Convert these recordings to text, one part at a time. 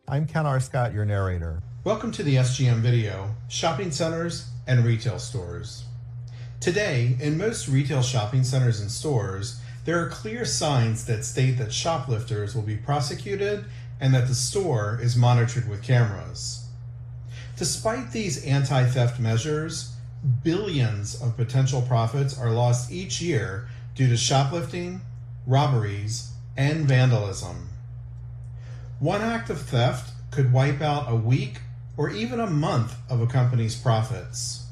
I'm Ken R. Scott, your narrator. Welcome to the SGM video, Shopping Centers and Retail Stores. Today, in most retail shopping centers and stores, there are clear signs that state that shoplifters will be prosecuted and that the store is monitored with cameras. Despite these anti-theft measures, billions of potential profits are lost each year due to shoplifting, robberies, and vandalism. One act of theft could wipe out a week or even a month of a company's profits.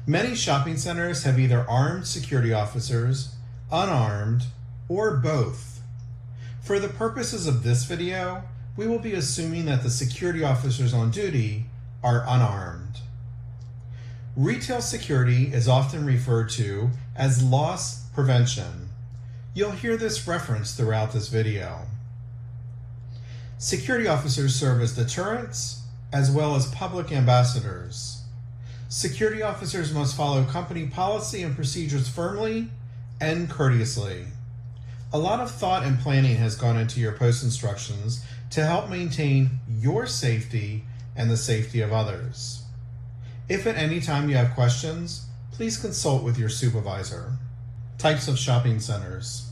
Many shopping centers have either armed security officers, unarmed, or both. For the purposes of this video, we will be assuming that the security officers on duty are unarmed. Retail security is often referred to as loss prevention. You'll hear this referenced throughout this video. Security officers serve as deterrents as well as public ambassadors. Security officers must follow company policy and procedures firmly and courteously. A lot of thought and planning has gone into your post instructions to help maintain your safety and the safety of others. If at any time you have questions, please consult with your supervisor. Types of shopping centers.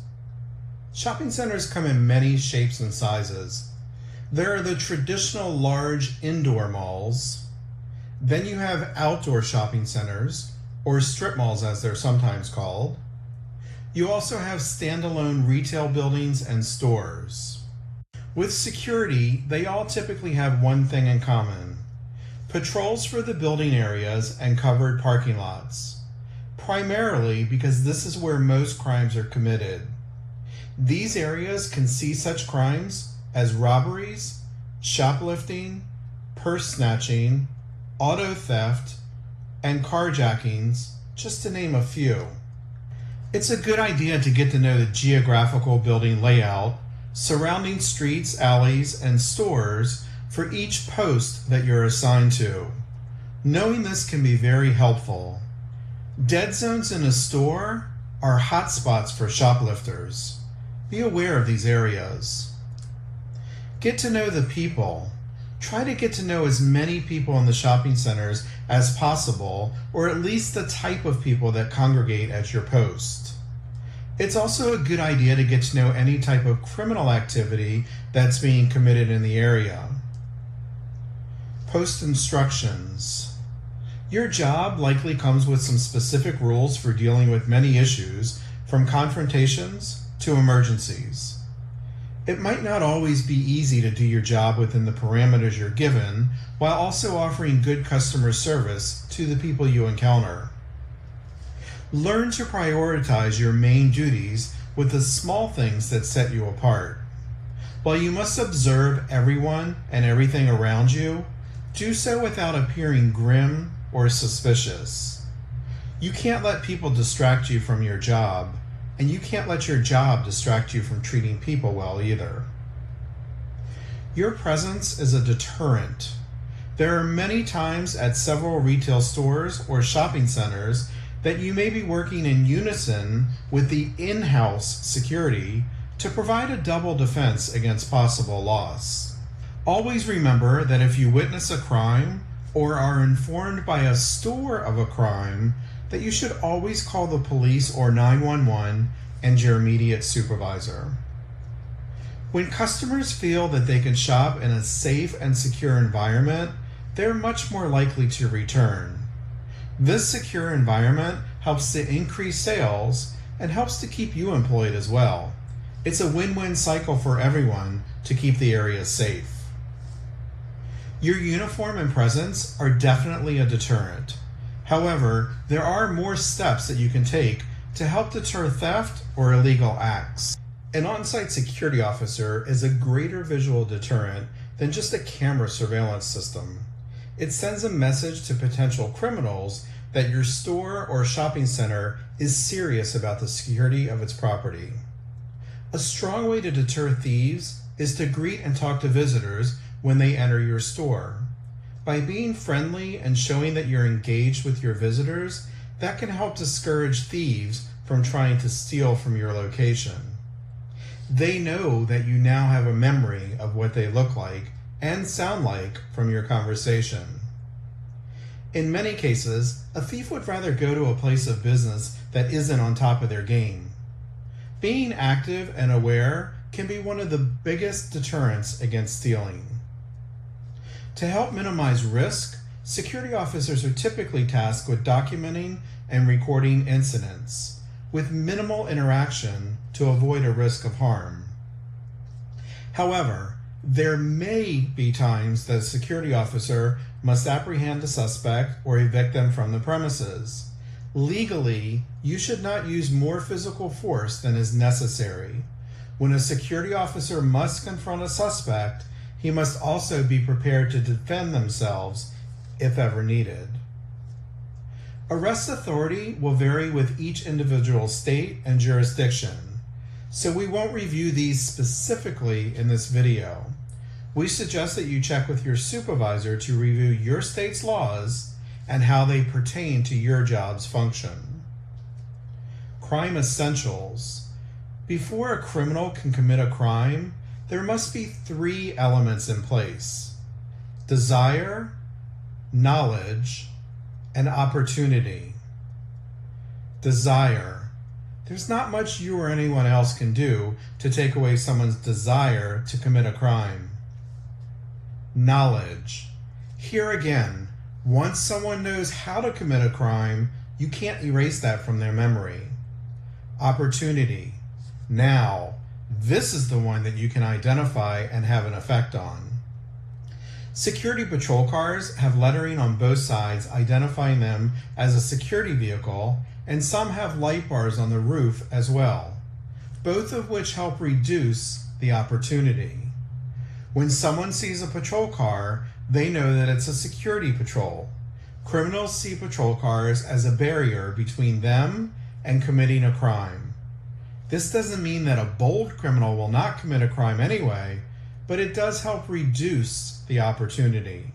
Shopping centers come in many shapes and sizes. There are the traditional large indoor malls. Then you have outdoor shopping centers, or strip malls as they're sometimes called. You also have standalone retail buildings and stores. With security, they all typically have one thing in common: patrols for the building areas and covered parking lots, primarily because this is where most crimes are committed. These areas can see such crimes as robberies, shoplifting, purse snatching, auto theft, and carjackings, just to name a few. It's a good idea to get to know the geographical building layout, surrounding streets, alleys, and stores for each post that you're assigned to. Knowing this can be very helpful. Dead zones in a store are hot spots for shoplifters. Be aware of these areas. Get to know the people. Try to get to know as many people in the shopping centers as possible, or at least the type of people that congregate at your post. It's also a good idea to get to know any type of criminal activity that's being committed in the area. Post instructions. Your job likely comes with some specific rules for dealing with many issues, from confrontations to emergencies. It might not always be easy to do your job within the parameters you're given, while also offering good customer service to the people you encounter. Learn to prioritize your main duties with the small things that set you apart. While you must observe everyone and everything around you, do so without appearing grim or suspicious. You can't let people distract you from your job, and you can't let your job distract you from treating people well either. Your presence is a deterrent. There are many times at several retail stores or shopping centers that you may be working in unison with the in-house security to provide a double defense against possible loss. Always remember that if you witness a crime or are informed by a store of a crime, that you should always call the police or 911 and your immediate supervisor. When customers feel that they can shop in a safe and secure environment, they're much more likely to return. This secure environment helps to increase sales and helps to keep you employed as well. It's a win-win cycle for everyone to keep the area safe. Your uniform and presence are definitely a deterrent. However, there are more steps that you can take to help deter theft or illegal acts. An on-site security officer is a greater visual deterrent than just a camera surveillance system. It sends a message to potential criminals that your store or shopping center is serious about the security of its property. A strong way to deter thieves is to greet and talk to visitors when they enter your store. By being friendly and showing that you're engaged with your visitors, that can help discourage thieves from trying to steal from your location. They know that you now have a memory of what they look like and sound like from your conversation. In many cases, a thief would rather go to a place of business that isn't on top of their game. Being active and aware can be one of the biggest deterrents against stealing. To help minimize risk, security officers are typically tasked with documenting and recording incidents, with minimal interaction to avoid a risk of harm. However, there may be times that a security officer must apprehend a suspect or evict them from the premises. Legally, you should not use more physical force than is necessary. When a security officer must confront a suspect, he must also be prepared to defend themselves if ever needed. Arrest authority will vary with each individual state and jurisdiction, so we won't review these specifically in this video. We suggest that you check with your supervisor to review your state's laws and how they pertain to your job's function. Crime essentials. Before a criminal can commit a crime, there must be 3 elements in place: desire, knowledge, and opportunity. Desire. There's not much you or anyone else can do to take away someone's desire to commit a crime. Knowledge. Here again, once someone knows how to commit a crime, you can't erase that from their memory. Opportunity. Now, this is the one that you can identify and have an effect on. Security patrol cars have lettering on both sides identifying them as a security vehicle, and some have light bars on the roof as well, both of which help reduce the opportunity. When someone sees a patrol car, they know that it's a security patrol. Criminals see patrol cars as a barrier between them and committing a crime. This doesn't mean that a bold criminal will not commit a crime anyway, but it does help reduce the opportunity.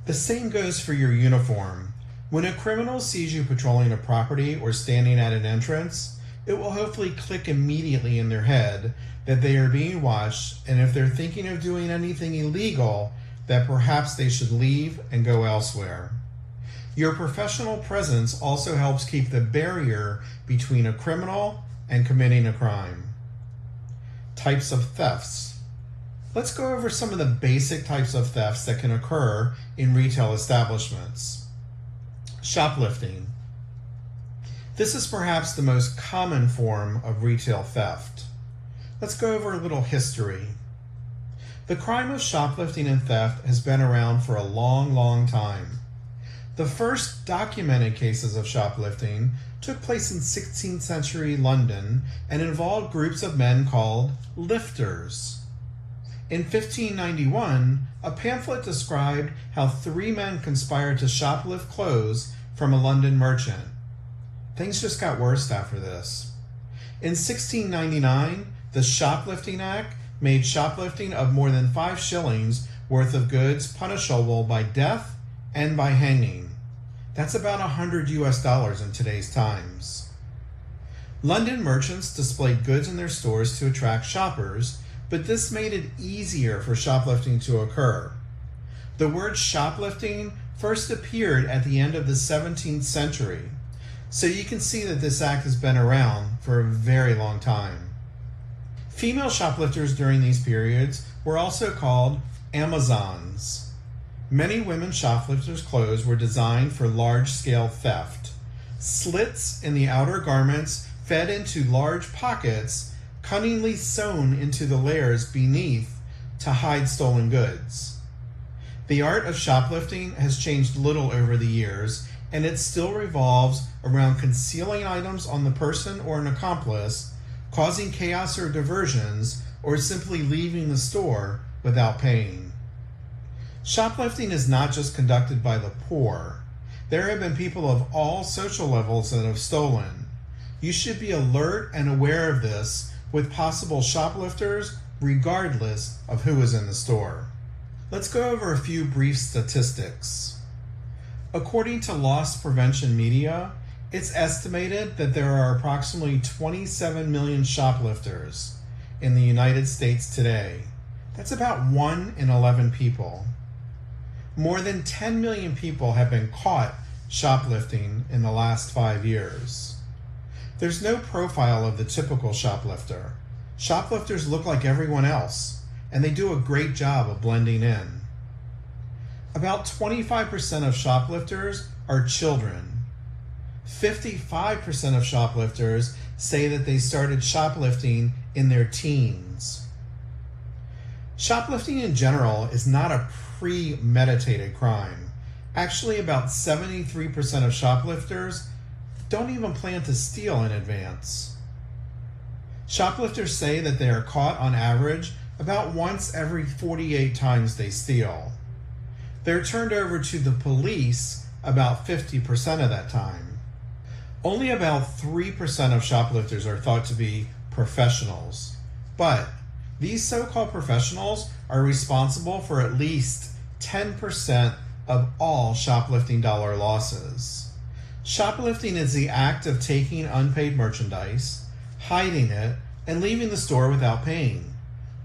The same goes for your uniform. When a criminal sees you patrolling a property or standing at an entrance, it will hopefully click immediately in their head that they are being watched, and if they're thinking of doing anything illegal, that perhaps they should leave and go elsewhere. Your professional presence also helps keep the barrier between a criminal and committing a crime. Types of thefts. Let's go over some of the basic types of thefts that can occur in retail establishments. Shoplifting. This is perhaps the most common form of retail theft. Let's go over a little history. The crime of shoplifting and theft has been around for a long time. The first documented cases of shoplifting took place in 16th century London and involved groups of men called lifters. In 1591, a pamphlet described how 3 men conspired to shoplift clothes from a London merchant. Things just got worse after this. In 1699, the Shoplifting Act made shoplifting of more than 5 shillings worth of goods punishable by death and by hanging. That's about $100 in today's times. London merchants displayed goods in their stores to attract shoppers, but this made it easier for shoplifting to occur. The word shoplifting first appeared at the end of the 17th century, so you can see that this act has been around for a very long time. Female shoplifters during these periods were also called Amazons. Many women shoplifters' clothes were designed for large-scale theft. Slits in the outer garments fed into large pockets, cunningly sewn into the layers beneath to hide stolen goods. The art of shoplifting has changed little over the years, and it still revolves around concealing items on the person or an accomplice, causing chaos or diversions, or simply leaving the store without paying. Shoplifting is not just conducted by the poor. There have been people of all social levels that have stolen. You should be alert and aware of this with possible shoplifters, regardless of who is in the store. Let's go over a few brief statistics. According to Loss Prevention Media, it's estimated that there are approximately 27 million shoplifters in the United States today. That's about 1 in 11 people. More than 10 million people have been caught shoplifting in the last 5 years. There's no profile of the typical shoplifter. Shoplifters look like everyone else, and they do a great job of blending in. About 25% of shoplifters are children. 55% of shoplifters say that they started shoplifting in their teens. Shoplifting in general is not a premeditated crime. Actually, about 73% of shoplifters don't even plan to steal in advance. Shoplifters say that they are caught on average about once every 48 times they steal. They're turned over to the police about 50% of that time. Only about 3% of shoplifters are thought to be professionals, but these so-called professionals are responsible for at least 10% of all shoplifting dollar losses. Shoplifting is the act of taking unpaid merchandise, hiding it, and leaving the store without paying,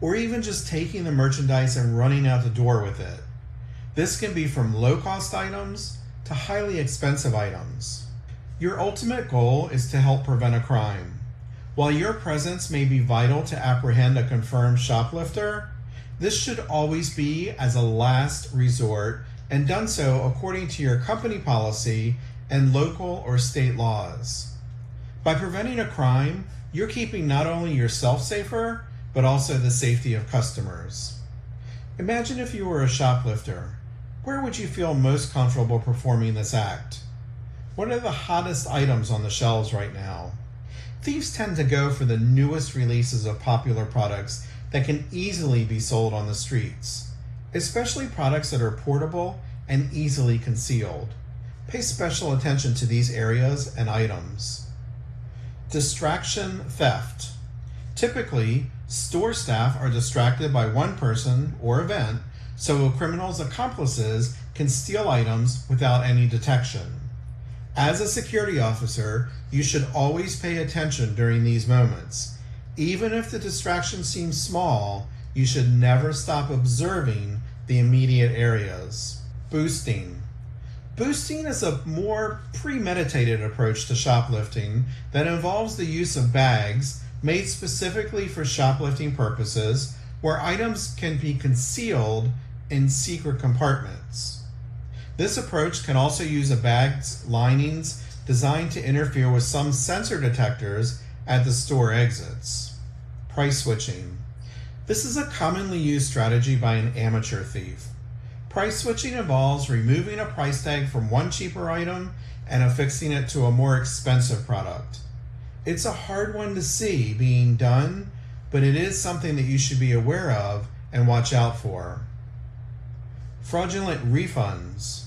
or even just taking the merchandise and running out the door with it. This can be from low-cost items to highly expensive items. Your ultimate goal is to help prevent a crime. While your presence may be vital to apprehend a confirmed shoplifter, this should always be as a last resort and done so according to your company policy and local or state laws. By preventing a crime, you're keeping not only yourself safer, but also the safety of customers. Imagine if you were a shoplifter. Where would you feel most comfortable performing this act? What are the hottest items on the shelves right now? Thieves tend to go for the newest releases of popular products that can easily be sold on the streets, especially products that are portable and easily concealed. Pay special attention to these areas and items. Distraction theft. Typically, store staff are distracted by one person or event, so a criminal's accomplices can steal items without any detection. As a security officer, you should always pay attention during these moments. Even if the distraction seems small, you should never stop observing the immediate areas. Boosting. Boosting is a more premeditated approach to shoplifting that involves the use of bags made specifically for shoplifting purposes, where items can be concealed in secret compartments. This approach can also use a bag's linings designed to interfere with some sensor detectors at the store exits. Price switching. This is a commonly used strategy by an amateur thief. Price switching involves removing a price tag from one cheaper item and affixing it to a more expensive product. It's a hard one to see being done, but it is something that you should be aware of and watch out for. Fraudulent refunds.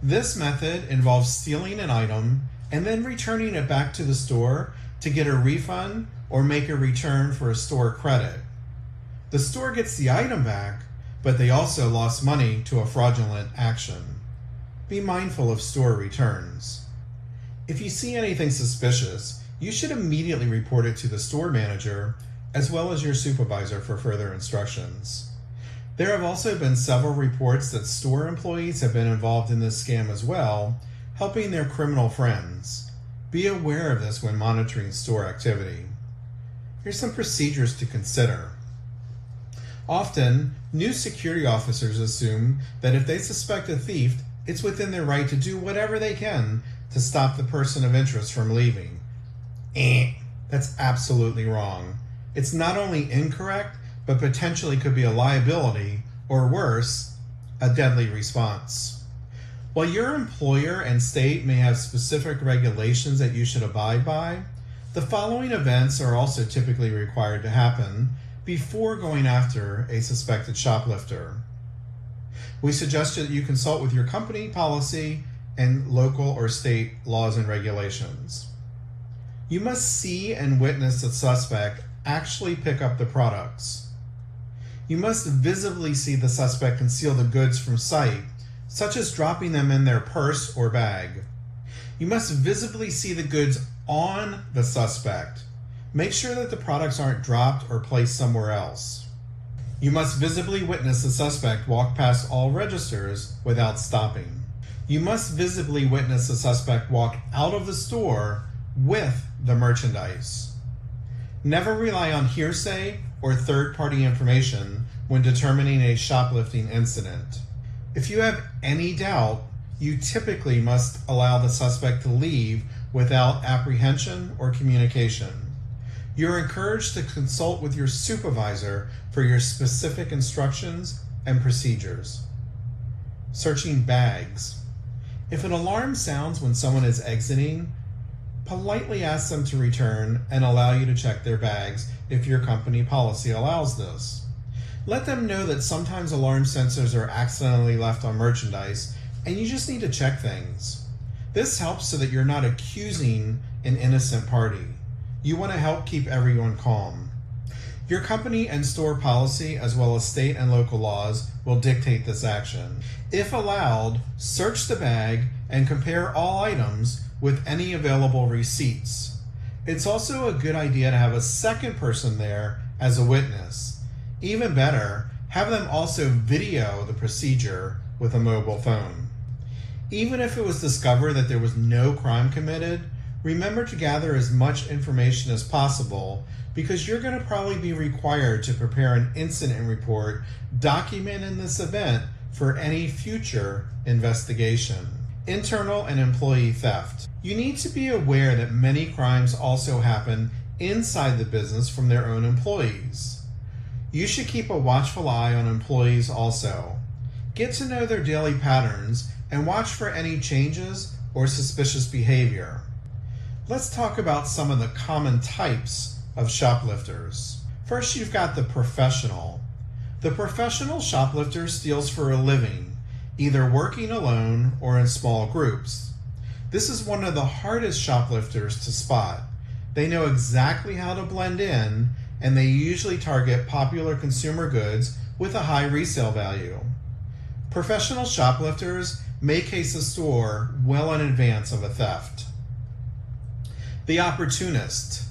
This method involves stealing an item and then returning it back to the store to get a refund or make a return for a store credit. The store gets the item back, but they also lost money to a fraudulent action. Be mindful of store returns. If you see anything suspicious, you should immediately report it to the store manager as well as your supervisor for further instructions. There have also been several reports that store employees have been involved in this scam as well, helping their criminal friends. Be aware of this when monitoring store activity. Here's some procedures to consider. Often, new security officers assume that if they suspect a thief, it's within their right to do whatever they can to stop the person of interest from leaving. That's absolutely wrong. It's not only incorrect, but potentially could be a liability, or worse, a deadly response. While your employer and state may have specific regulations that you should abide by, the following events are also typically required to happen before going after a suspected shoplifter. We suggest that you consult with your company policy and local or state laws and regulations. You must see and witness the suspect actually pick up the products. You must visibly see the suspect conceal the goods from sight, such as dropping them in their purse or bag. You must visibly see the goods on the suspect. Make sure that the products aren't dropped or placed somewhere else. You must visibly witness the suspect walk past all registers without stopping. You must visibly witness the suspect walk out of the store with the merchandise. Never rely on hearsay or third-party information when determining a shoplifting incident. If you have any doubt, you typically must allow the suspect to leave without apprehension or communication. You're encouraged to consult with your supervisor for your specific instructions and procedures. Searching bags. If an alarm sounds when someone is exiting, politely ask them to return and allow you to check their bags if your company policy allows this. Let them know that sometimes alarm sensors are accidentally left on merchandise and you just need to check things. This helps so that you're not accusing an innocent party. You want to help keep everyone calm. Your company and store policy, as well as state and local laws, will dictate this action. If allowed, search the bag and compare all items with any available receipts. It's also a good idea to have a second person there as a witness. Even better, have them also video the procedure with a mobile phone. Even if it was discovered that there was no crime committed, remember to gather as much information as possible because you're going to probably be required to prepare an incident report documenting this event for any future investigation. Internal and employee theft. You need to be aware that many crimes also happen inside the business from their own employees. You should keep a watchful eye on employees also. Get to know their daily patterns and watch for any changes or suspicious behavior. Let's talk about some of the common types of shoplifters. First, you've got the professional. The professional shoplifter steals for a living, either working alone or in small groups. This is one of the hardest shoplifters to spot. They know exactly how to blend in, and they usually target popular consumer goods with a high resale value. Professional shoplifters may case a store well in advance of a theft. The opportunist.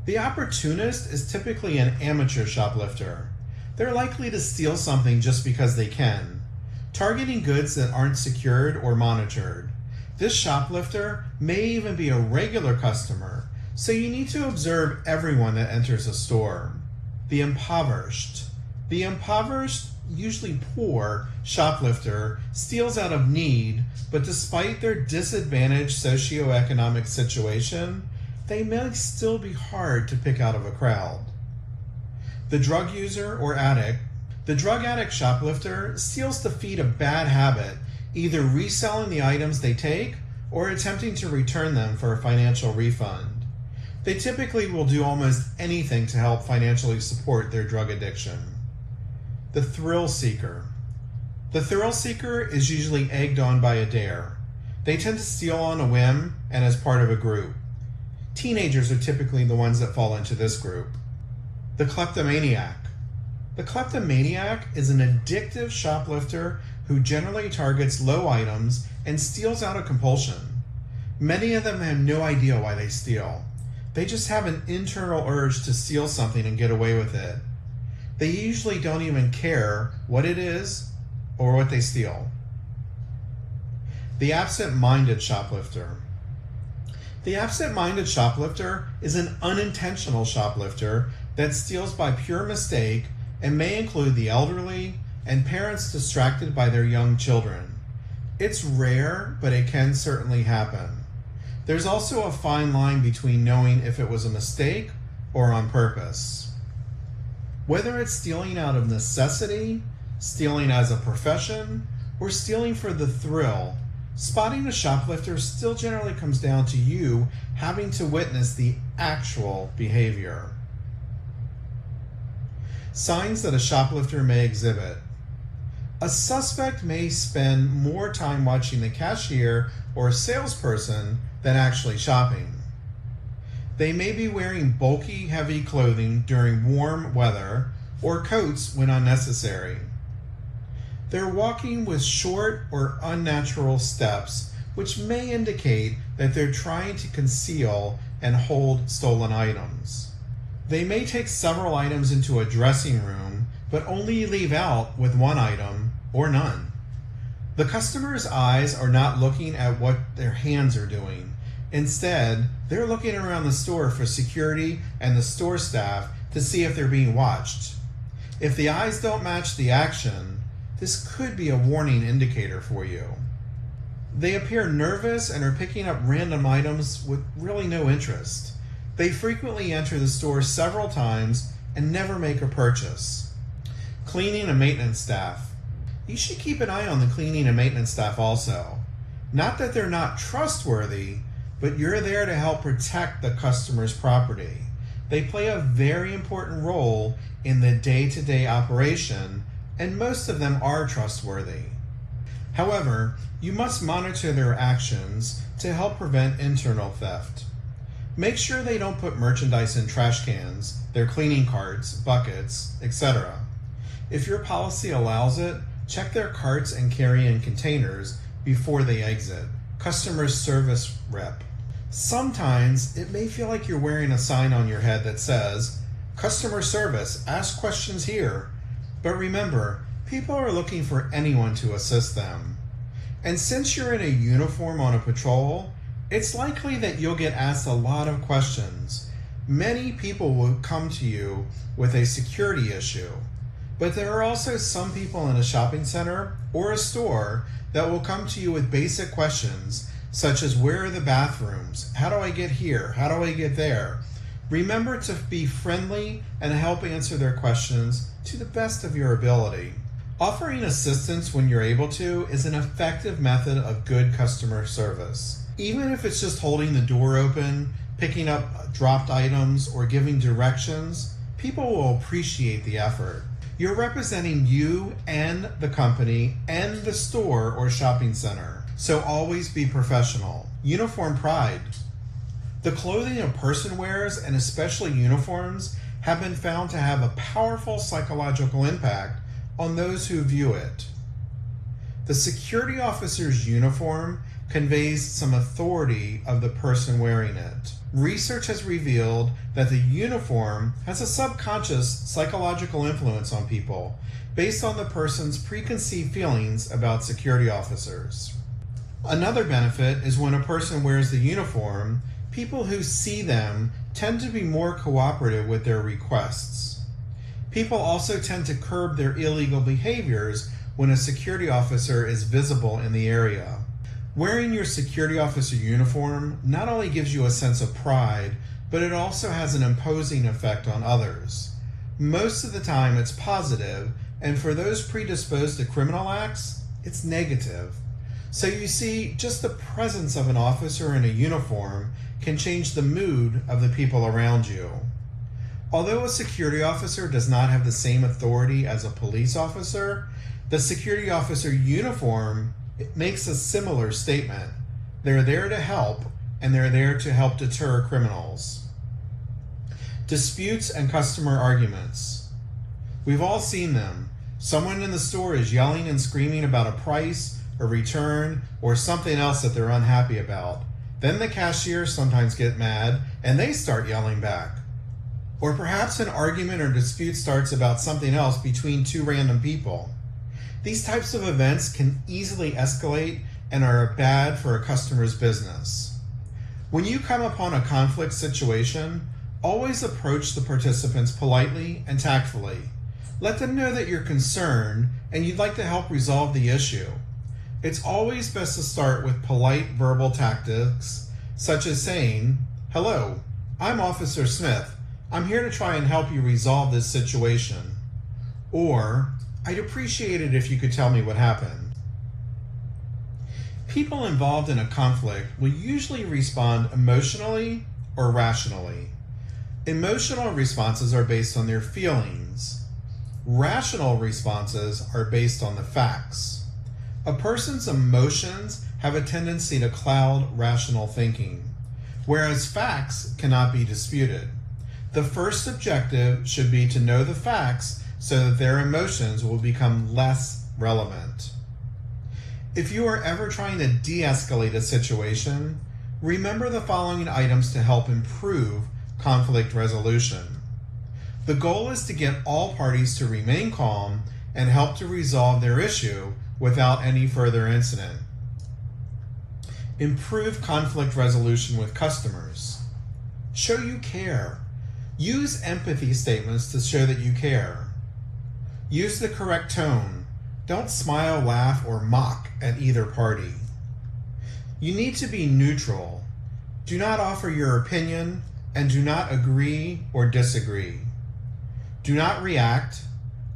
The opportunist is typically an amateur shoplifter. They're likely to steal something just because they can, targeting goods that aren't secured or monitored. This shoplifter may even be a regular customer, so you need to observe everyone that enters a store. The impoverished. The impoverished, usually poor, shoplifter steals out of need, but despite their disadvantaged socioeconomic situation, they may still be hard to pick out of a crowd. The drug user or addict. The drug addict shoplifter steals to feed a bad habit, either reselling the items they take or attempting to return them for a financial refund. They typically will do almost anything to help financially support their drug addiction. The thrill seeker. The thrill seeker is usually egged on by a dare. They tend to steal on a whim and as part of a group. Teenagers are typically the ones that fall into this group. The kleptomaniac. The kleptomaniac is an addictive shoplifter who generally targets low items and steals out of compulsion. Many of them have no idea why they steal. They just have an internal urge to steal something and get away with it. They usually don't even care what it is or what they steal. The absent-minded shoplifter. The absent-minded shoplifter is an unintentional shoplifter that steals by pure mistake and may include the elderly and parents distracted by their young children. It's rare, but it can certainly happen. There's also a fine line between knowing if it was a mistake or on purpose. Whether it's stealing out of necessity, stealing as a profession, or stealing for the thrill, spotting a shoplifter still generally comes down to you having to witness the actual behavior. Signs that a shoplifter may exhibit. A suspect may spend more time watching the cashier or salesperson than actually shopping. They may be wearing bulky, heavy clothing during warm weather or coats when unnecessary. They're walking with short or unnatural steps, which may indicate that they're trying to conceal and hold stolen items. They may take several items into a dressing room but only leave out with one item or none. The customer's eyes are not looking at what their hands are doing. Instead, they're looking around the store for security and the store staff to see if they're being watched. If the eyes don't match the action, this could be a warning indicator for you. They appear nervous and are picking up random items with really no interest. They frequently enter the store several times and never make a purchase. Cleaning and maintenance staff. You should keep an eye on the cleaning and maintenance staff also. Not that they're not trustworthy, but you're there to help protect the customer's property. They play a very important role in the day-to-day operation, and most of them are trustworthy. However, you must monitor their actions to help prevent internal theft. Make sure they don't put merchandise in trash cans, their cleaning carts, buckets, etc. If your policy allows it, check their carts and carry-in containers before they exit. Customer service rep. Sometimes it may feel like you're wearing a sign on your head that says, "Customer service, ask questions here." But remember, people are looking for anyone to assist them. And since you're in a uniform on a patrol, it's likely that you'll get asked a lot of questions. Many people will come to you with a security issue, but there are also some people in a shopping center or a store that will come to you with basic questions such as, where are the bathrooms? How do I get here? How do I get there? Remember to be friendly and help answer their questions to the best of your ability. Offering assistance when you're able to is an effective method of good customer service. Even if it's just holding the door open, picking up dropped items, or giving directions, people will appreciate the effort. You're representing you and the company and the store or shopping center, so always be professional. Uniform pride. The clothing a person wears, and especially uniforms, have been found to have a powerful psychological impact on those who view it. The security officer's uniform conveys some authority of the person wearing it. Research has revealed that the uniform has a subconscious psychological influence on people based on the person's preconceived feelings about security officers. Another benefit is when a person wears the uniform, people who see them tend to be more cooperative with their requests. People also tend to curb their illegal behaviors when a security officer is visible in the area. Wearing your security officer uniform not only gives you a sense of pride, but it also has an imposing effect on others. Most of the time it's positive, and for those predisposed to criminal acts, it's negative. So you see, just the presence of an officer in a uniform can change the mood of the people around you. Although a security officer does not have the same authority as a police officer, the security officer uniform makes a similar statement. They're there to help, and they're there to help deter criminals. Disputes and customer arguments. We've all seen them. Someone in the store is yelling and screaming about a price, a return, or something else that they're unhappy about. Then the cashier sometimes gets mad and they start yelling back. Or perhaps an argument or dispute starts about something else between two random people. These types of events can easily escalate and are bad for a customer's business. When you come upon a conflict situation, always approach the participants politely and tactfully. Let them know that you're concerned and you'd like to help resolve the issue. It's always best to start with polite verbal tactics, such as saying, "Hello, I'm Officer Smith. I'm here to try and help you resolve this situation." Or, "I'd appreciate it if you could tell me what happened." People involved in a conflict will usually respond emotionally or rationally. Emotional responses are based on their feelings. Rational responses are based on the facts. A person's emotions have a tendency to cloud rational thinking, whereas facts cannot be disputed. The first objective should be to know the facts so that their emotions will become less relevant. If you are ever trying to de-escalate a situation, remember the following items to help improve conflict resolution. The goal is to get all parties to remain calm and help to resolve their issue without any further incident. Improve conflict resolution with customers. Show you care. Use empathy statements to show that you care. Use the correct tone. Don't smile, laugh, or mock at either party. You need to be neutral. Do not offer your opinion and do not agree or disagree. Do not react.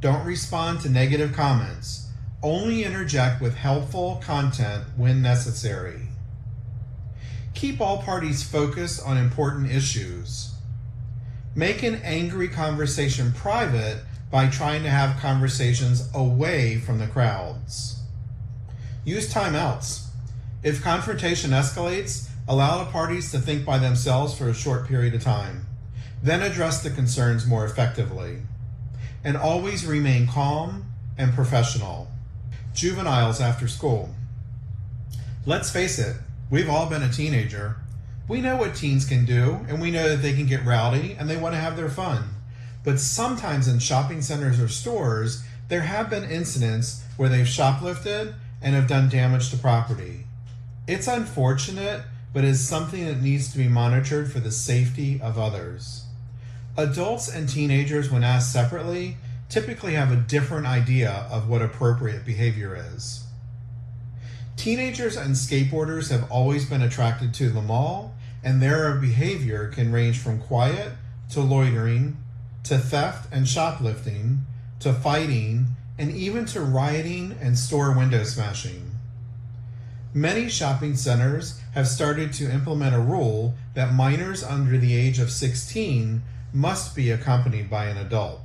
Don't respond to negative comments. Only interject with helpful content when necessary. Keep all parties focused on important issues. Make an angry conversation private by trying to have conversations away from the crowds. Use timeouts. If confrontation escalates, allow the parties to think by themselves for a short period of time. Then address the concerns more effectively. And always remain calm and professional. Juveniles after school. Let's face it, we've all been a teenager. We know what teens can do, and we know that they can get rowdy and they want to have their fun. But sometimes in shopping centers or stores, there have been incidents where they've shoplifted and have done damage to property. It's unfortunate, but is something that needs to be monitored for the safety of others. Adults and teenagers, when asked separately, typically have a different idea of what appropriate behavior is. Teenagers and skateboarders have always been attracted to the mall, and their behavior can range from quiet to loitering, to theft and shoplifting, to fighting, and even to rioting and store window smashing. Many shopping centers have started to implement a rule that minors under the age of 16 must be accompanied by an adult.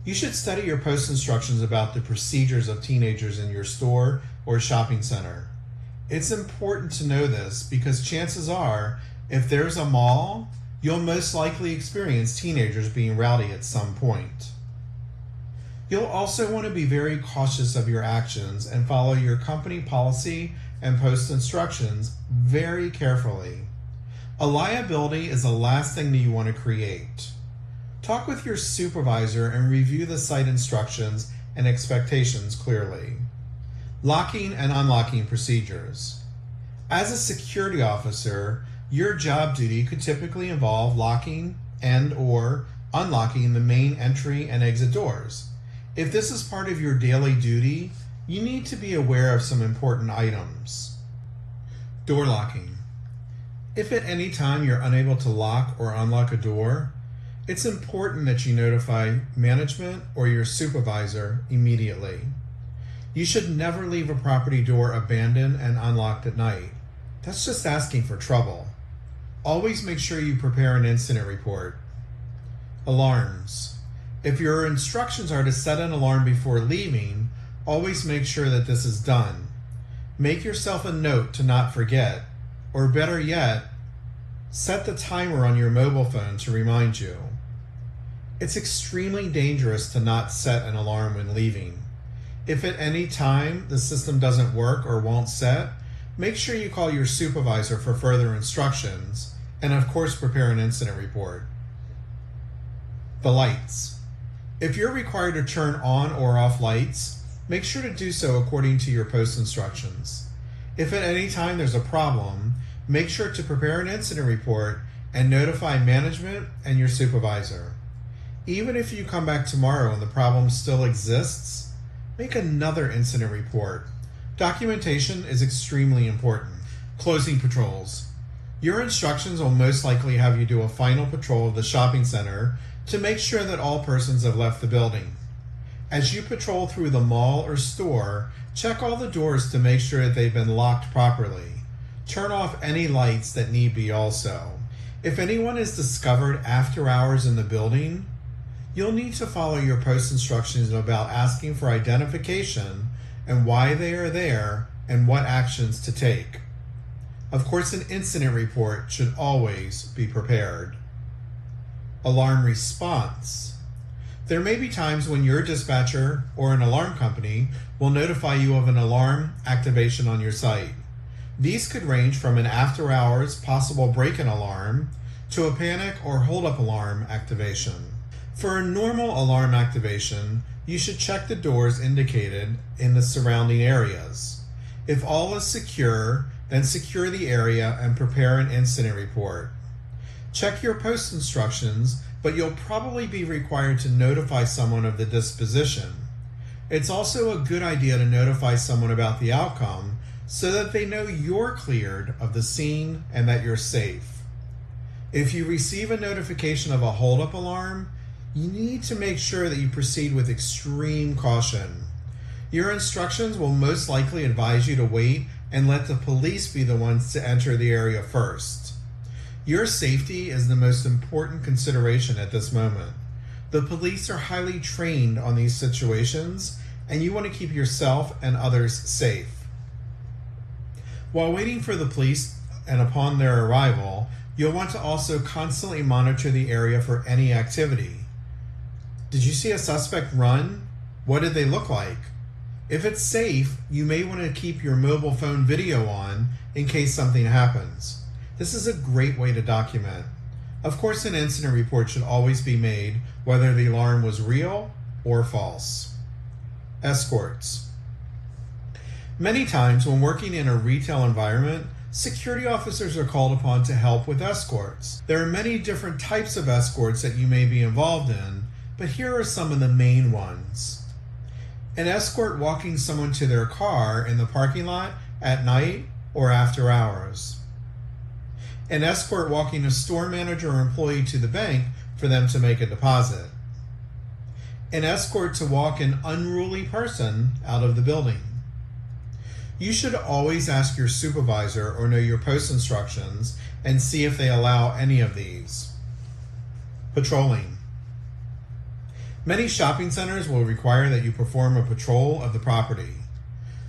You should study your post instructions about the procedures of teenagers in your store or shopping center. It's important to know this because chances are, if there's a mall, you'll most likely experience teenagers being rowdy at some point. You'll also want to be very cautious of your actions and follow your company policy and post instructions very carefully. A liability is the last thing that you want to create. Talk with your supervisor and review the site instructions and expectations clearly. Locking and unlocking procedures. As a security officer, your job duty could typically involve locking and/or unlocking the main entry and exit doors. If this is part of your daily duty, you need to be aware of some important items. Door locking. If at any time you're unable to lock or unlock a door, it's important that you notify management or your supervisor immediately. You should never leave a property door abandoned and unlocked at night. That's just asking for trouble. Always make sure you prepare an incident report. Alarms. If your instructions are to set an alarm before leaving, always make sure that this is done. Make yourself a note to not forget, or better yet, set the timer on your mobile phone to remind you. It's extremely dangerous to not set an alarm when leaving. If at any time the system doesn't work or won't set, make sure you call your supervisor for further instructions, and of course prepare an incident report. The lights. If you're required to turn on or off lights, make sure to do so according to your post instructions. If at any time there's a problem, make sure to prepare an incident report and notify management and your supervisor. Even if you come back tomorrow and the problem still exists, make another incident report. Documentation is extremely important. Closing patrols. Your instructions will most likely have you do a final patrol of the shopping center to make sure that all persons have left the building. As you patrol through the mall or store, check all the doors to make sure that they've been locked properly. Turn off any lights that need be also. If anyone is discovered after hours in the building, you'll need to follow your post instructions about asking for identification and why they are there and what actions to take. Of course, an incident report should always be prepared. Alarm response. There may be times when your dispatcher or an alarm company will notify you of an alarm activation on your site. These could range from an after-hours possible break-in alarm to a panic or hold-up alarm activation. For a normal alarm activation, you should check the doors indicated in the surrounding areas. If all is secure, then secure the area and prepare an incident report. Check your post instructions, but you'll probably be required to notify someone of the disposition. It's also a good idea to notify someone about the outcome so that they know you're cleared of the scene and that you're safe. If you receive a notification of a holdup alarm, you need to make sure that you proceed with extreme caution. Your instructions will most likely advise you to wait and let the police be the ones to enter the area first. Your safety is the most important consideration at this moment. The police are highly trained on these situations, and you want to keep yourself and others safe. While waiting for the police and upon their arrival, you'll want to also constantly monitor the area for any activity. Did you see a suspect run? What did they look like? If it's safe, you may want to keep your mobile phone video on in case something happens. This is a great way to document. Of course, an incident report should always be made, whether the alarm was real or false. Escorts. Many times when working in a retail environment, security officers are called upon to help with escorts. There are many different types of escorts that you may be involved in, but here are some of the main ones. An escort walking someone to their car in the parking lot at night or after hours. An escort walking a store manager or employee to the bank for them to make a deposit. An escort to walk an unruly person out of the building. You should always ask your supervisor or know your post instructions and see if they allow any of these. Patrolling. Many shopping centers will require that you perform a patrol of the property.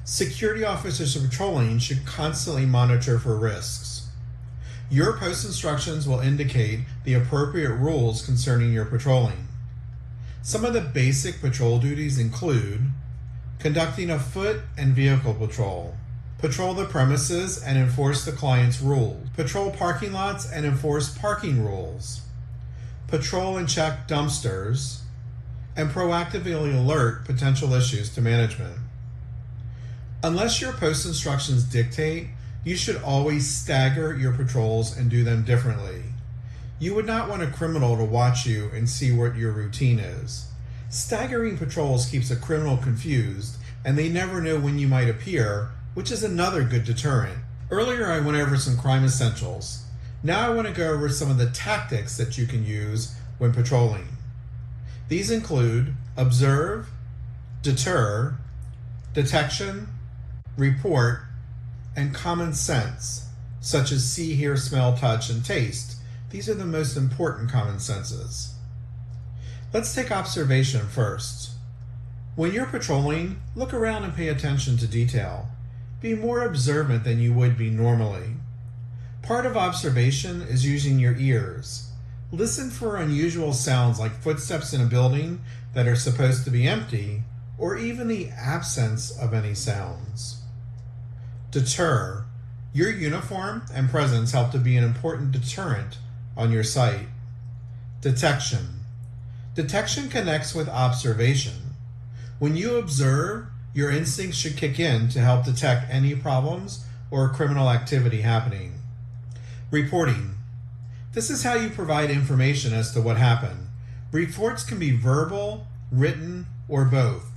Security officers patrolling should constantly monitor for risks. Your post instructions will indicate the appropriate rules concerning your patrolling. Some of the basic patrol duties include conducting a foot and vehicle patrol, patrol the premises and enforce the client's rules, patrol parking lots and enforce parking rules, patrol and check dumpsters, and proactively alert potential issues to management. Unless your post instructions dictate, you should always stagger your patrols and do them differently. You would not want a criminal to watch you and see what your routine is. Staggering patrols keeps a criminal confused, and they never know when you might appear, which is another good deterrent. Earlier I went over some crime essentials. Now I want to go over some of the tactics that you can use when patrolling. These include observe, deter, detection, report, and common sense, such as see, hear, smell, touch, and taste. These are the most important common senses. Let's take observation first. When you're patrolling, look around and pay attention to detail. Be more observant than you would be normally. Part of observation is using your ears. Listen for unusual sounds like footsteps in a building that are supposed to be empty, or even the absence of any sounds. Deter. Your uniform and presence help to be an important deterrent on your site. Detection. Detection connects with observation. When you observe, your instincts should kick in to help detect any problems or criminal activity happening. Reporting. This is how you provide information as to what happened. Reports can be verbal, written, or both.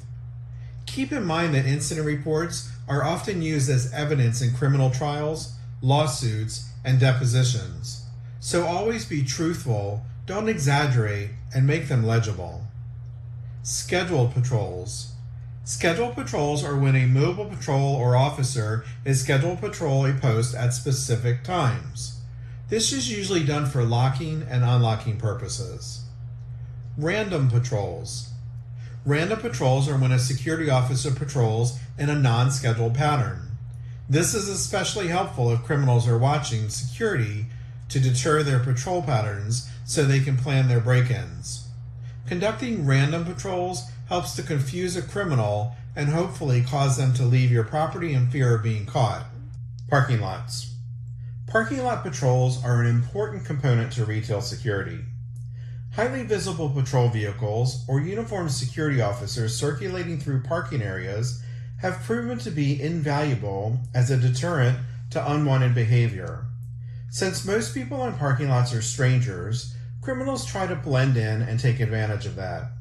Keep in mind that incident reports are often used as evidence in criminal trials, lawsuits, and depositions. So always be truthful, don't exaggerate, and make them legible. Scheduled patrols. Scheduled patrols are when a mobile patrol or officer is scheduled to patrol a post at specific times. This is usually done for locking and unlocking purposes. Random patrols. Random patrols are when a security officer patrols in a non-scheduled pattern. This is especially helpful if criminals are watching security to deter their patrol patterns so they can plan their break-ins. Conducting random patrols helps to confuse a criminal and hopefully cause them to leave your property in fear of being caught. Parking lots. Parking lot patrols are an important component to retail security. Highly visible patrol vehicles or uniformed security officers circulating through parking areas have proven to be invaluable as a deterrent to unwanted behavior. Since most people in parking lots are strangers, criminals try to blend in and take advantage of that.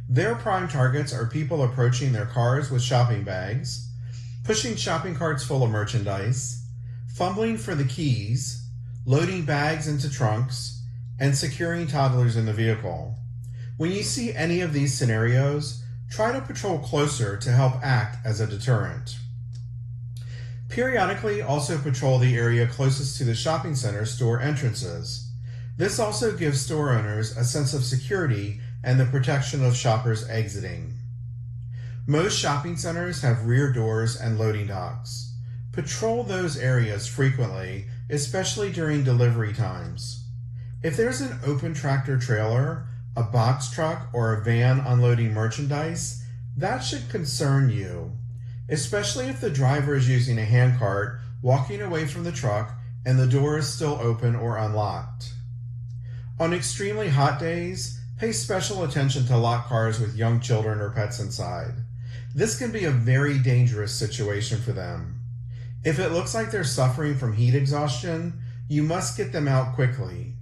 Their prime targets are people approaching their cars with shopping bags, pushing shopping carts full of merchandise, fumbling for the keys, loading bags into trunks, and securing toddlers in the vehicle. When you see any of these scenarios, try to patrol closer to help act as a deterrent. Periodically, also patrol the area closest to the shopping center store entrances. This also gives store owners a sense of security and the protection of shoppers exiting. Most shopping centers have rear doors and loading docks. Patrol those areas frequently, especially during delivery times. If there's an open tractor trailer, a box truck, or a van unloading merchandise, that should concern you, especially if the driver is using a handcart, walking away from the truck, and the door is still open or unlocked. On extremely hot days, pay special attention to locked cars with young children or pets inside. This can be a very dangerous situation for them. If it looks like they're suffering from heat exhaustion, you must get them out quickly.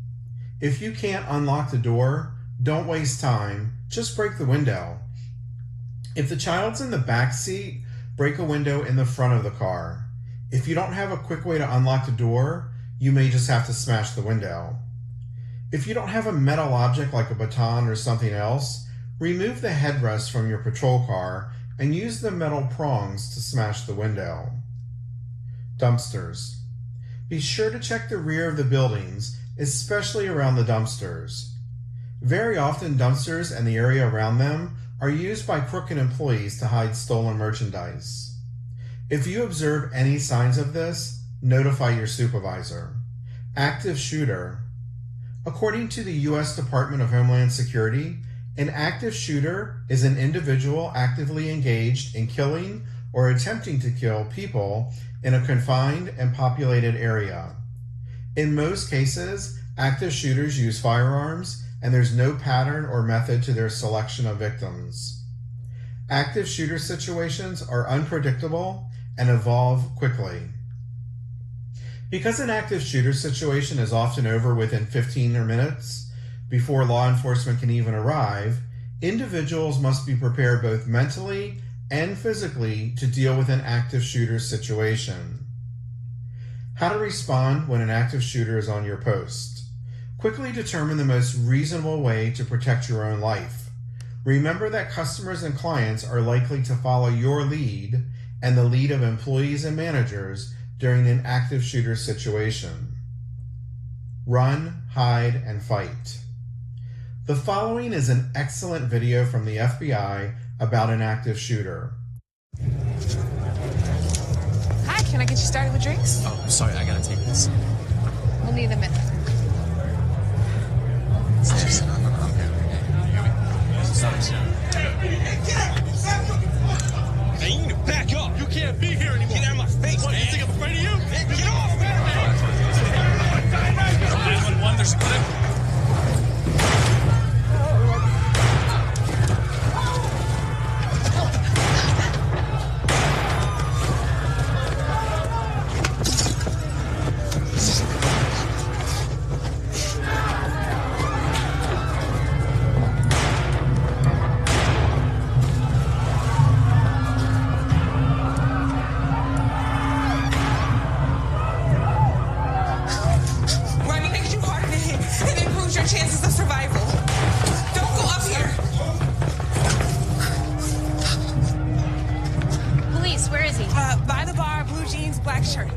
If you can't unlock the door, don't waste time, just break the window. If the child's in the back seat, break a window in the front of the car. If you don't have a quick way to unlock the door, you may just have to smash the window. If you don't have a metal object like a baton or something else, remove the headrest from your patrol car and use the metal prongs to smash the window. Dumpsters. Be sure to check the rear of the buildings, especially around the dumpsters. Very often dumpsters and the area around them are used by crooked employees to hide stolen merchandise. If you observe any signs of this, notify your supervisor. Active shooter. According to the U.S. Department of Homeland Security, an active shooter is an individual actively engaged in killing or attempting to kill people in a confined and populated area. In most cases, active shooters use firearms, and there's no pattern or method to their selection of victims. Active shooter situations are unpredictable and evolve quickly. Because an active shooter situation is often over within 15 minutes before law enforcement can even arrive, individuals must be prepared both mentally and physically to deal with an active shooter situation. How to respond when an active shooter is on your post. Quickly determine the most reasonable way to protect your own life. Remember that customers and clients are likely to follow your lead and the lead of employees and managers during an active shooter situation. Run, hide, and fight. The following is an excellent video from the FBI about an active shooter. Hi, can I get you started with drinks? Oh, sorry, I gotta take this. We'll need a minute. Seriously, no, I'm good. Sorry. Hey, you need to back up. You can't be here anymore. Get out of my face, what, man. You think I'm afraid of you? Hey, get off, man. 911, there's a clip. Chances of survival. Don't go up here. Police, where is he? By the bar, blue jeans, black shirt.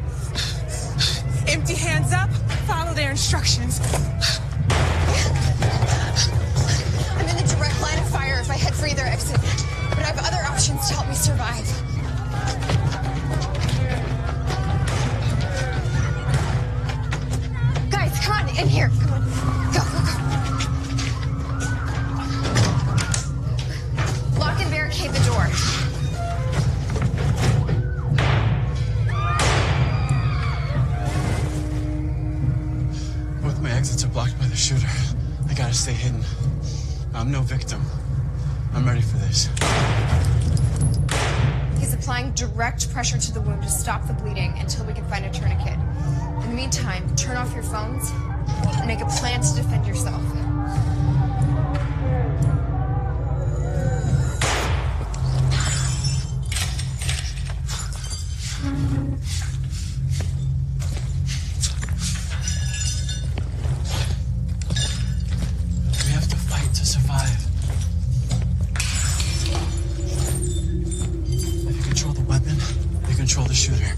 Empty hands up, follow their instructions. I'm in the direct line of fire if I head for either exit, but I have other options to help me survive. Guys, come on, in here. Come on. Go, go, go. Lock and barricade the door. stay hidden. I'm no victim. I'm ready for this. He's applying direct pressure to the wound to stop the bleeding until we can find a tourniquet. In the meantime, turn off your phones and make a plan to defend yourself. We have to fight to survive. If you control the weapon, you control the shooter.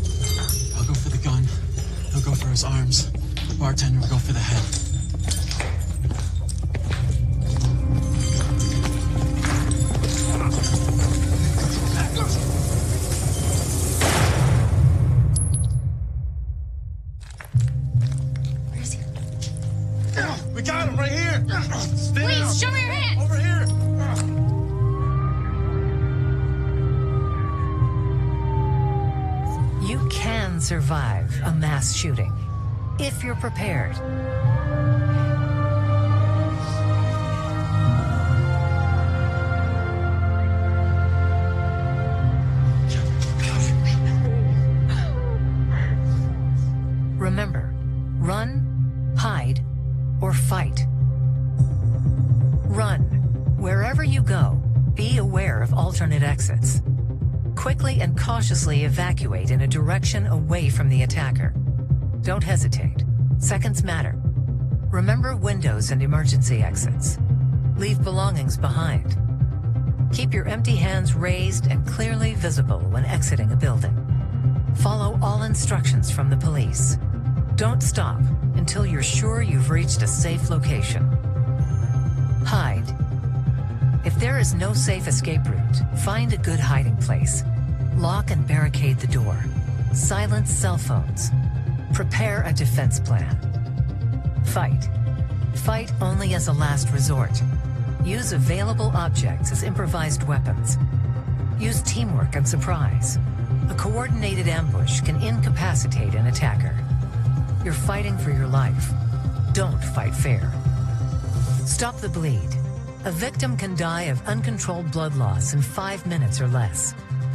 I'll go for the gun. He'll go for his arms. The bartender will go for the head. Where is he? We got him right here. Stay down. Please, show me your hands! Over here. You can survive a mass shooting if you're prepared. Remember, run, hide, or fight. Run. Wherever you go, be aware of alternate exits. Quickly and cautiously evacuate in a direction away from the attacker. Don't hesitate. Seconds matter. Remember windows and emergency exits. Leave belongings behind. Keep your empty hands raised and clearly visible when exiting a building. Follow all instructions from the police. Don't stop until you're sure you've reached a safe location. Hide. If there is no safe escape route, find a good hiding place. Lock and barricade the door. Silence cell phones. Prepare a defense plan. Fight. Fight only as a last resort. Use available objects as improvised weapons. Use teamwork and surprise. A coordinated ambush can incapacitate an attacker. You're fighting for your life. Don't fight fair. Stop the bleed. A victim can die of uncontrolled blood loss in 5 minutes or less.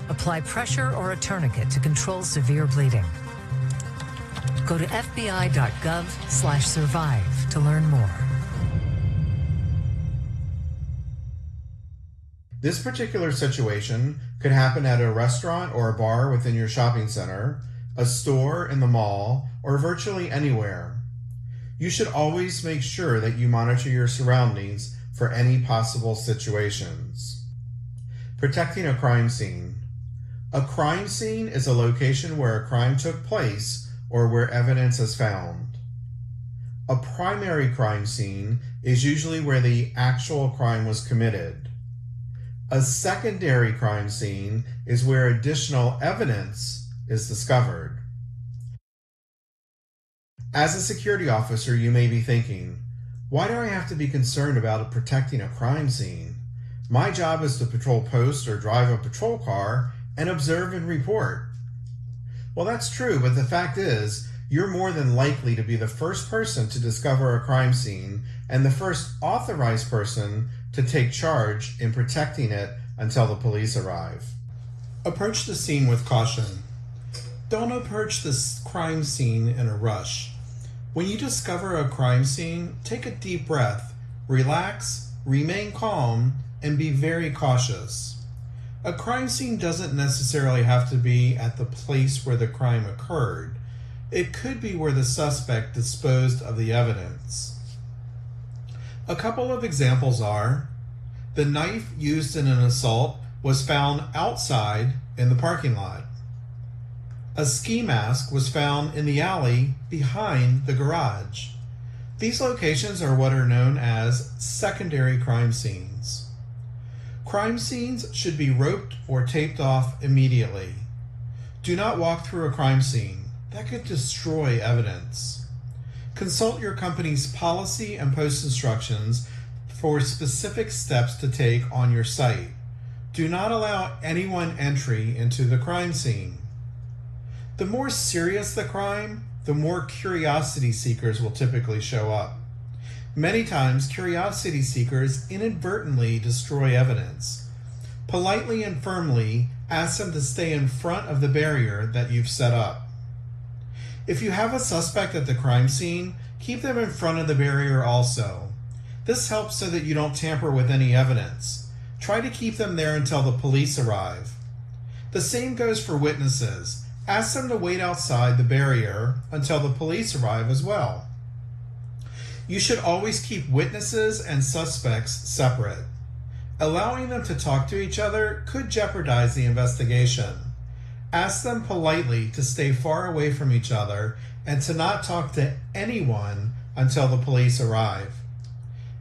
Apply pressure or a tourniquet to control severe bleeding. Go to fbi.gov/survive to learn more. This particular situation could happen at a restaurant or a bar within your shopping center, a store in the mall, or virtually anywhere. You should always make sure that you monitor your surroundings for any possible situations. Protecting a crime scene. A crime scene is a location where a crime took place or where evidence is found. A primary crime scene is usually where the actual crime was committed. A secondary crime scene is where additional evidence is discovered. As a security officer, you may be thinking, why do I have to be concerned about protecting a crime scene? My job is to patrol posts or drive a patrol car and observe and report. Well, that's true, but the fact is, you're more than likely to be the first person to discover a crime scene and the first authorized person to take charge in protecting it until the police arrive. Approach the scene with caution. Don't approach this crime scene in a rush. When you discover a crime scene, take a deep breath, relax, remain calm, and be very cautious. A crime scene doesn't necessarily have to be at the place where the crime occurred. It could be where the suspect disposed of the evidence. A couple of examples are, the knife used in an assault was found outside in the parking lot. A ski mask was found in the alley behind the garage. These locations are what are known as secondary crime scenes. Crime scenes should be roped or taped off immediately. Do not walk through a crime scene. That could destroy evidence. Consult your company's policy and post instructions for specific steps to take on your site. Do not allow anyone entry into the crime scene. The more serious the crime, the more curiosity seekers will typically show up. Many times, curiosity seekers inadvertently destroy evidence. Politely and firmly ask them to stay in front of the barrier that you've set up. If you have a suspect at the crime scene, keep them in front of the barrier also. This helps so that you don't tamper with any evidence. Try to keep them there until the police arrive. The same goes for witnesses. Ask them to wait outside the barrier until the police arrive as well. You should always keep witnesses and suspects separate. Allowing them to talk to each other could jeopardize the investigation. Ask them politely to stay far away from each other and to not talk to anyone until the police arrive.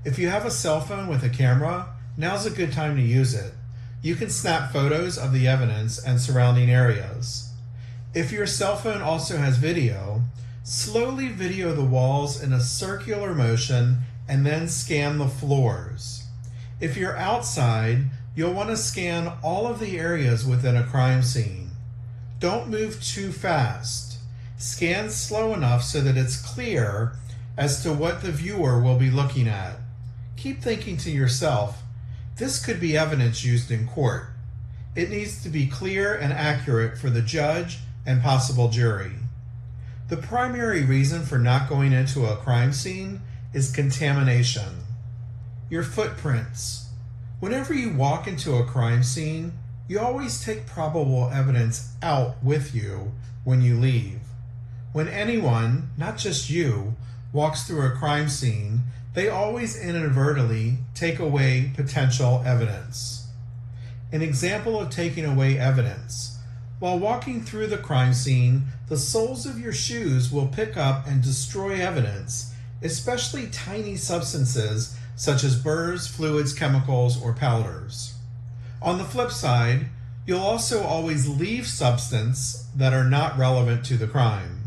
If you have a cell phone with a camera, now's a good time to use it. You can snap photos of the evidence and surrounding areas. If your cell phone also has video, slowly video the walls in a circular motion and then scan the floors. If you're outside, you'll want to scan all of the areas within a crime scene. Don't move too fast. Scan slow enough so that it's clear as to what the viewer will be looking at. Keep thinking to yourself, this could be evidence used in court. It needs to be clear and accurate for the judge and possible jury. The primary reason for not going into a crime scene is contamination. Your footprints. Whenever you walk into a crime scene, you always take probable evidence out with you when you leave. When anyone, not just you, walks through a crime scene, they always inadvertently take away potential evidence. An example of taking away evidence. While walking through the crime scene, the soles of your shoes will pick up and destroy evidence, especially tiny substances such as burrs, fluids, chemicals, or powders. On the flip side, you'll also always leave substances that are not relevant to the crime.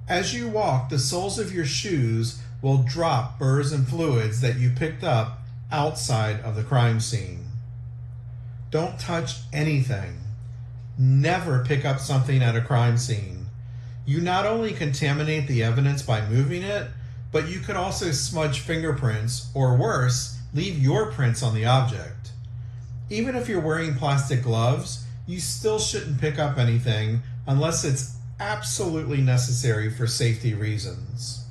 As you walk, the soles of your shoes will drop burrs and fluids that you picked up outside of the crime scene. Don't touch anything. Never pick up something at a crime scene. You not only contaminate the evidence by moving it, but you could also smudge fingerprints, or worse, leave your prints on the object. Even if you're wearing plastic gloves, you still shouldn't pick up anything unless it's absolutely necessary for safety reasons.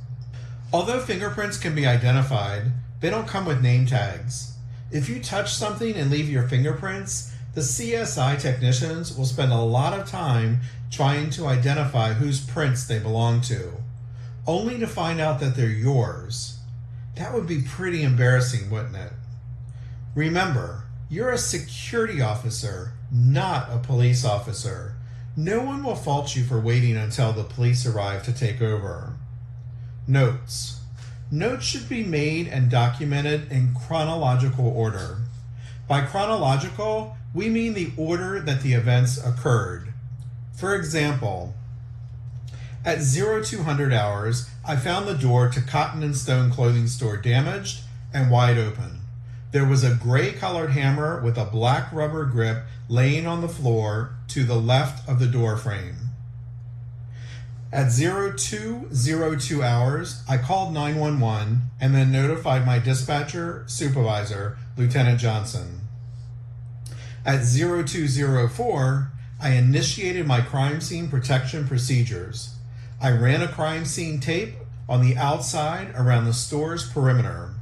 Although fingerprints can be identified, they don't come with name tags. If you touch something and leave your fingerprints, the CSI technicians will spend a lot of time trying to identify whose prints they belong to, only to find out that they're yours. That would be pretty embarrassing, wouldn't it? Remember, you're a security officer, not a police officer. No one will fault you for waiting until the police arrive to take over. Notes. Notes should be made and documented in chronological order. By chronological, we mean the order that the events occurred. For example, at 0200 hours, I found the door to Cotton & Stone clothing store damaged and wide open. There was a gray-colored hammer with a black rubber grip laying on the floor to the left of the door frame. At 0202 hours, I called 911 and then notified my dispatcher supervisor, Lieutenant Johnson. At 0204, I initiated my crime scene protection procedures. I ran a crime scene tape on the outside around the store's perimeter.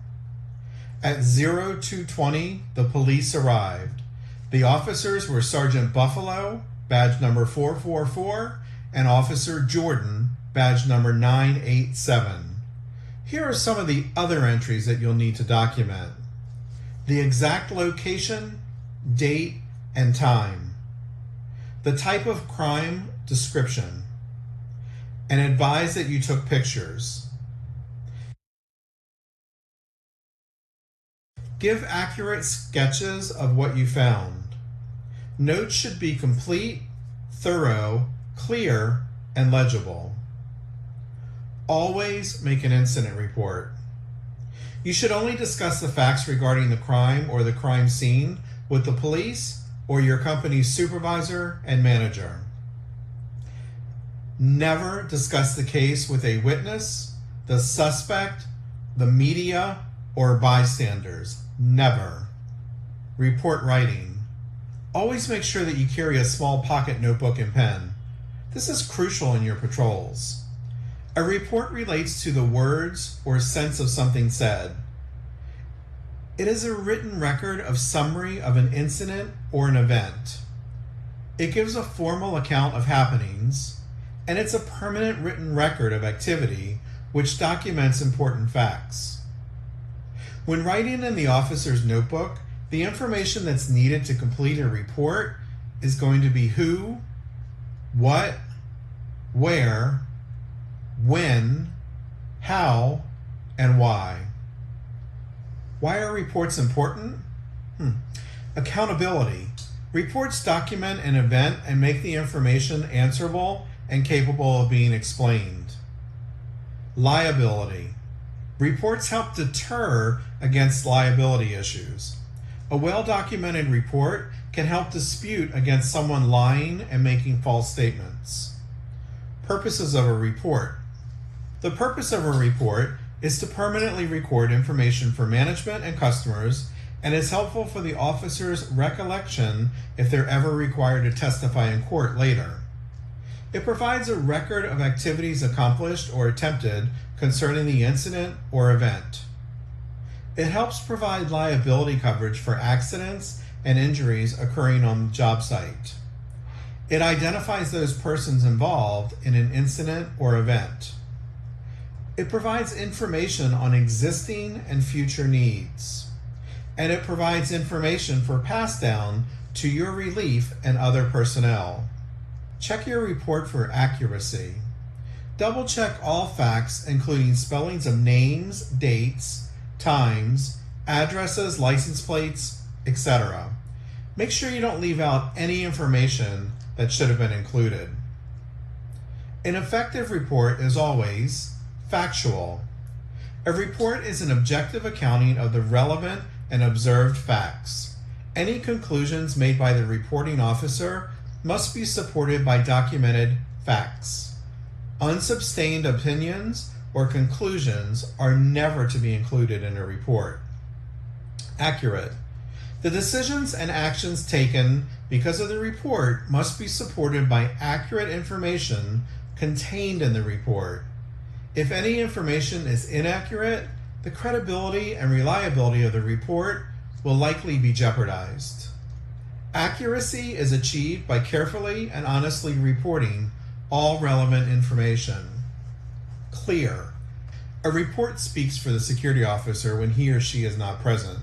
At 0220, the police arrived. The officers were Sergeant Buffalo, badge number 444, and Officer Jordan, badge number 987. Here are some of the other entries that you'll need to document. The exact location, date, and time. The type of crime description. And advise that you took pictures. Give accurate sketches of what you found. Notes should be complete, thorough, clear, and legible. Always make an incident report. You should only discuss the facts regarding the crime or the crime scene with the police or your company's supervisor and manager. Never discuss the case with a witness, the suspect, the media, or bystanders. Never. Report writing. Always make sure that you carry a small pocket notebook and pen. This is crucial in your patrols. A report relates to the words or sense of something said. It is a written record of summary of an incident or an event. It gives a formal account of happenings, and it's a permanent written record of activity which documents important facts. When writing in the officer's notebook, the information that's needed to complete a report is going to be who, what, where, when, how, and why. Why are reports important? Accountability. Reports document an event and make the information answerable and capable of being explained. Liability. Reports help deter against liability issues. A well-documented report can help dispute against someone lying and making false statements. Purposes of a report. The purpose of a report is to permanently record information for management and customers, and is helpful for the officer's recollection if they're ever required to testify in court later. It provides a record of activities accomplished or attempted concerning the incident or event. It helps provide liability coverage for accidents and injuries occurring on the job site. It identifies those persons involved in an incident or event. It provides information on existing and future needs. And it provides information for pass down to your relief and other personnel. Check your report for accuracy. Double check all facts, including spellings of names, dates, times, addresses, license plates, etc. Make sure you don't leave out any information that should have been included. An effective report is always factual. A report is an objective accounting of the relevant and observed facts. Any conclusions made by the reporting officer must be supported by documented facts. Unsubstantiated opinions or conclusions are never to be included in a report. Accurate. The decisions and actions taken because of the report must be supported by accurate information contained in the report. If any information is inaccurate, the credibility and reliability of the report will likely be jeopardized. Accuracy is achieved by carefully and honestly reporting all relevant information. Clear. A report speaks for the security officer when he or she is not present.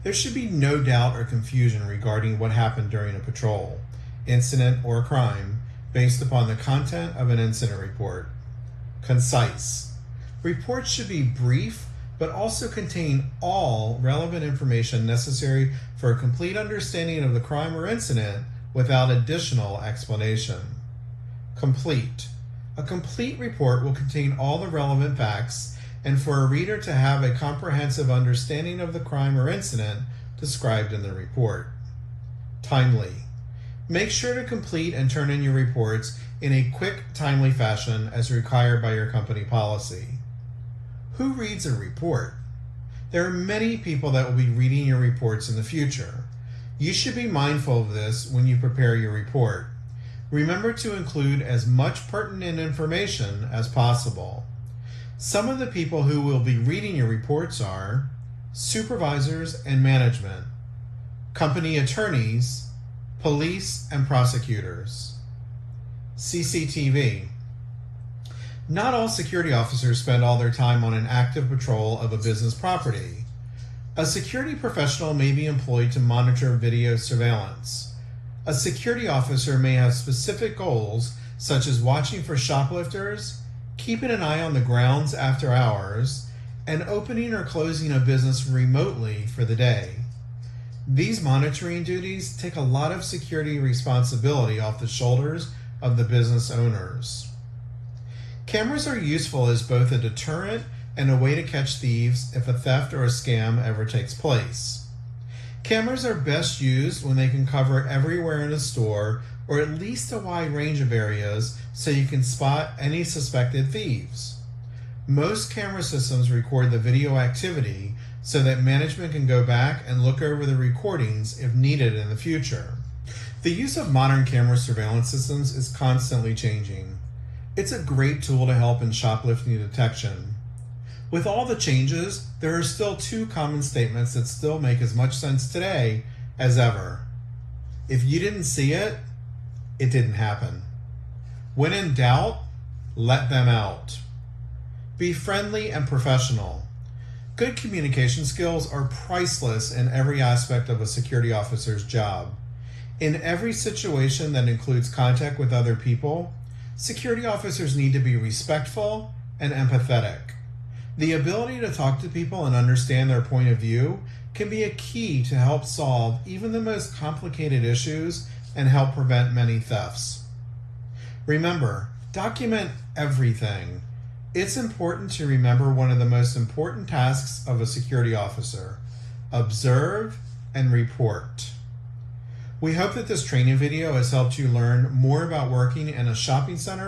There should be no doubt or confusion regarding what happened during a patrol, incident, or crime based upon the content of an incident report. Concise. Reports should be brief, but also contain all relevant information necessary for a complete understanding of the crime or incident without additional explanation. Complete. A complete report will contain all the relevant facts, and for a reader to have a comprehensive understanding of the crime or incident described in the report. Timely. Make sure to complete and turn in your reports in a quick, timely fashion as required by your company policy. Who reads a report? There are many people that will be reading your reports in the future. You should be mindful of this when you prepare your report. Remember to include as much pertinent information as possible. Some of the people who will be reading your reports are supervisors and management, company attorneys, police and prosecutors. CCTV. Not all security officers spend all their time on an active patrol of a business property. A security professional may be employed to monitor video surveillance. A security officer may have specific goals, such as watching for shoplifters, keeping an eye on the grounds after hours, and opening or closing a business remotely for the day. These monitoring duties take a lot of security responsibility off the shoulders of the business owners. Cameras are useful as both a deterrent and a way to catch thieves if a theft or a scam ever takes place. Cameras are best used when they can cover everywhere in a store or at least a wide range of areas so you can spot any suspected thieves. Most camera systems record the video activity so that management can go back and look over the recordings if needed in the future. The use of modern camera surveillance systems is constantly changing. It's a great tool to help in shoplifting detection. With all the changes, there are still two common statements that still make as much sense today as ever. If you didn't see it, it didn't happen. When in doubt, let them out. Be friendly and professional. Good communication skills are priceless in every aspect of a security officer's job. In every situation that includes contact with other people, security officers need to be respectful and empathetic. The ability to talk to people and understand their point of view can be a key to help solve even the most complicated issues and help prevent many thefts. Remember, document everything. It's important to remember one of the most important tasks of a security officer: observe and report. We hope that this training video has helped you learn more about working in a shopping center